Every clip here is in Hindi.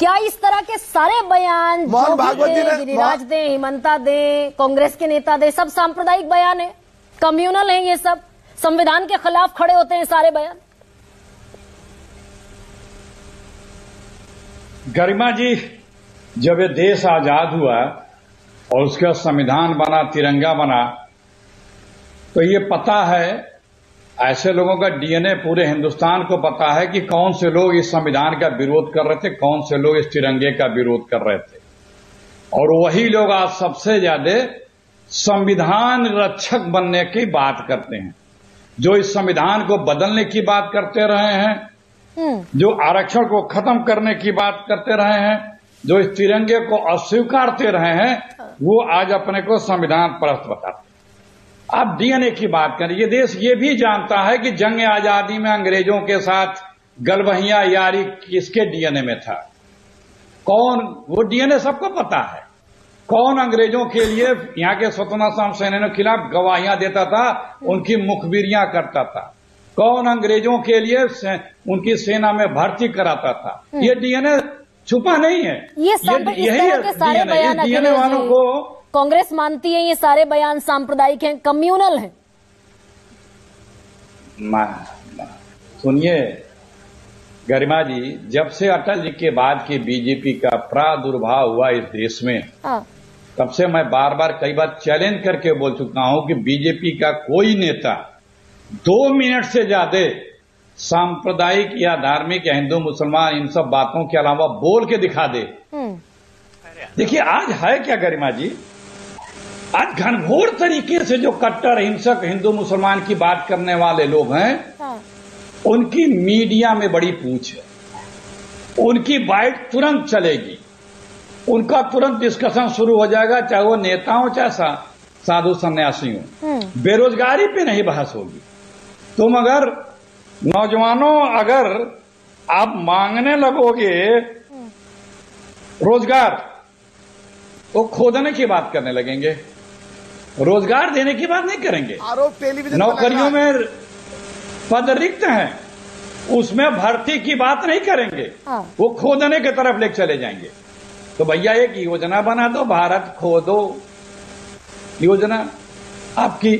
क्या इस तरह के सारे बयान मोहन भागवत जी ने गिरिराज दे, हिमंता दे, कांग्रेस के नेता दे, सब सांप्रदायिक बयान है, कम्युनल है, ये सब संविधान के खिलाफ खड़े होते हैं सारे बयान? गरिमा जी, जब ये देश आजाद हुआ और उसका संविधान बना, तिरंगा बना, तो ये पता है, ऐसे लोगों का डीएनए पूरे हिंदुस्तान को पता है कि कौन से लोग इस संविधान का विरोध कर रहे थे, कौन से लोग इस तिरंगे का विरोध कर रहे थे। और वही लोग आज सबसे ज्यादा संविधान रक्षक बनने की बात करते हैं, जो इस संविधान को बदलने की बात करते रहे हैं, जो आरक्षण को खत्म करने की बात करते रहे हैं, जो इस तिरंगे को अस्वीकारते रहे हैं, वो आज अपने को संविधान परस्त बताते हैं। आप डीएनए की बात करें, ये देश ये भी जानता है कि जंग आजादी में अंग्रेजों के साथ गलबहिया यारी किसके डीएनए में था, कौन, वो डीएनए सबको पता है। कौन अंग्रेजों के लिए यहाँ के स्वतंत्रता संग्राम सेनानियों के खिलाफ गवाहियां देता था, उनकी मुखबिरियां करता था, कौन अंग्रेजों के लिए उनकी सेना में भर्ती कराता था, ये डीएनए छुपा नहीं है। ये डीएनए वालों को कांग्रेस मानती है ये सारे बयान सांप्रदायिक हैं, कम्युनल हैं। सुनिए गरिमा जी, जब से अटल जी के बाद की बीजेपी का प्रादुर्भाव हुआ इस देश में, तब से मैं बार बार कई बार चैलेंज करके बोल चुका हूं कि बीजेपी का कोई नेता 2 मिनट से ज्यादा सांप्रदायिक या धार्मिक या हिंदू मुसलमान इन सब बातों के अलावा बोल के दिखा दे। देखिए आज है क्या गरिमा जी, आज घनघोर तरीके से जो कट्टर हिंसक हिंदू मुसलमान की बात करने वाले लोग हैं, उनकी मीडिया में बड़ी पूछ है, उनकी बाइट तुरंत चलेगी, उनका तुरंत डिस्कशन शुरू हो जाएगा, चाहे वो नेता हो चाहे साधु सन्यासी हो। बेरोजगारी पे नहीं बहस होगी। तुम अगर नौजवानों, अगर आप मांगने लगोगे रोजगार, तो खोदने की बात करने लगेंगे, रोजगार देने की बात नहीं करेंगे। आरोप टेलीविजन, नौकरियों में पद रिक्त हैं, उसमें भर्ती की बात नहीं करेंगे, वो खोदने की तरफ लेकर चले जाएंगे। तो भैया एक योजना बना दो, भारत खोदो योजना आपकी।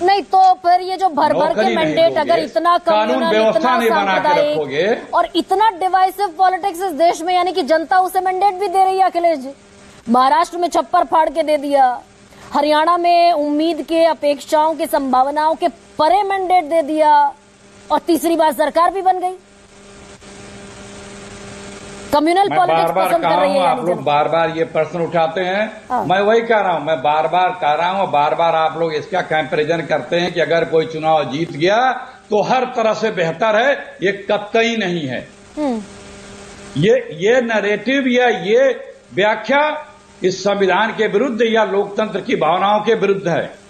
नहीं तो फिर ये जो भर भर के मैंडेट, अगर इतना कानून व्यवस्था नहीं बना के रखोगे और इतना डिवाइसिव पॉलिटिक्स इस देश में, यानी कि जनता उसे मैंडेट भी दे रही है। अखिलेश जी, महाराष्ट्र में छप्पर फाड़ के दे दिया, हरियाणा में उम्मीद के, अपेक्षाओं के, संभावनाओं के परे मैंडेट दे दिया, और तीसरी बार सरकार भी बन गई। कम्युनल पॉलिटिक्स पसंद कर रही है। आप लोग बार बार ये प्रश्न उठाते हैं, मैं वही कह रहा हूं, मैं बार बार कह रहा हूं, बार बार आप लोग इसका कंपैरिजन करते हैं कि अगर कोई चुनाव जीत गया तो हर तरह से बेहतर है। ये कतई नहीं है। ये नैरेटिव या ये व्याख्या इस संविधान के विरुद्ध या लोकतंत्र की भावनाओं के विरुद्ध है।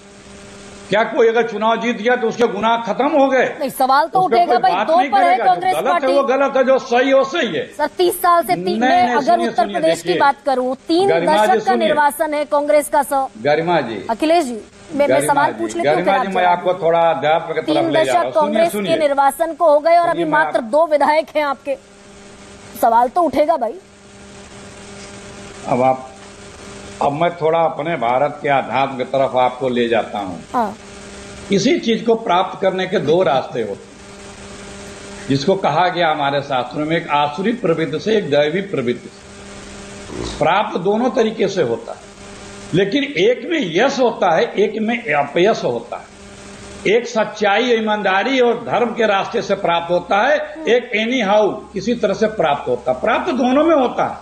क्या कोई अगर चुनाव जीत गया तो उसके गुनाह खत्म हो गए? नहीं, सवाल तो उठेगा भाई, 2 पर है कांग्रेस पार्टी। वो गलत है, जो सही है वो सही है। सर 30 साल से मैं अगर उत्तर प्रदेश की बात करूं, 3 दशक का निर्वासन है कांग्रेस का। सर गरिमा जी, अखिलेश जी, मैं सवाल पूछ लेती हूँ। गरिमा जी, मैं आपको थोड़ा अध्यात्म की तरफ ले जा रहा हूं। 3 दशक कांग्रेस के निर्वासन को हो गए और अभी मात्र 2 विधायक हैं आपके। सवाल तो उठेगा भाई। अब मैं थोड़ा अपने भारत के आध्यात्म की तरफ आपको ले जाता हूं। इसी चीज को प्राप्त करने के 2 रास्ते होते हैं, जिसको कहा गया हमारे शास्त्रों में, एक आसुरी प्रवृत्ति से, एक दैवी प्रवृत्ति से। प्राप्त दोनों तरीके से होता है, लेकिन एक में यश होता है, एक में अपयश होता है। एक सच्चाई, ईमानदारी और धर्म के रास्ते से प्राप्त होता है, एक एनी हाउ किसी तरह से प्राप्त होता है। प्राप्त दोनों में होता है,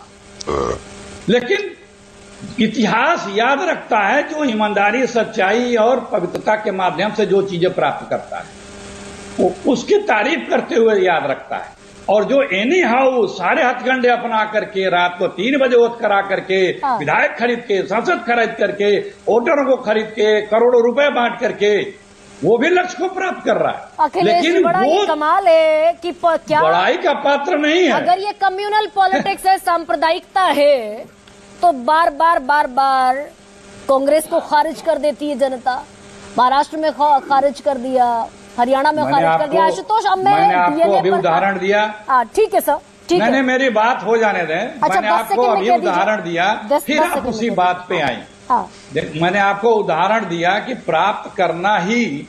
लेकिन इतिहास याद रखता है जो ईमानदारी, सच्चाई और पवित्रता के माध्यम से जो चीजें प्राप्त करता है, वो उसकी तारीफ करते हुए याद रखता है। और जो एनी हाउ सारे हथकंडे अपना करके, रात को 3 बजे वोट करा करके, विधायक खरीद के, सांसद खरीद करके, वोटरों को खरीद के, करोड़ों रुपए बांट करके, वो भी लक्ष्य को प्राप्त कर रहा है। लेकिन वो कमाल है कि क्या बड़ाई का पात्र नहीं है। अगर ये कम्युनल पॉलिटिक्स है, सांप्रदायिकता है, तो बार बार कांग्रेस को खारिज कर देती है जनता। महाराष्ट्र में खारिज कर दिया, हरियाणा में खारिज कर दिया। आशुतोष, अब मैंने आपको अभी उदाहरण दिया। ठीक है सर। ठीक है। मैंने मेरी बात हो जाने दें। अच्छा, मैंने 10 आपको सेकंड में अभी कह दीजिए। उदाहरण दिया, 10 फिर आप सेकंड उसी में बात पे आई। हाँ, मैंने आपको उदाहरण दिया कि प्राप्त करना ही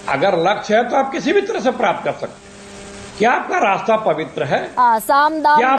अगर लक्ष्य है तो आप किसी भी तरह से प्राप्त कर सकते हैं। क्या आपका रास्ता पवित्र है? साम दाम क्या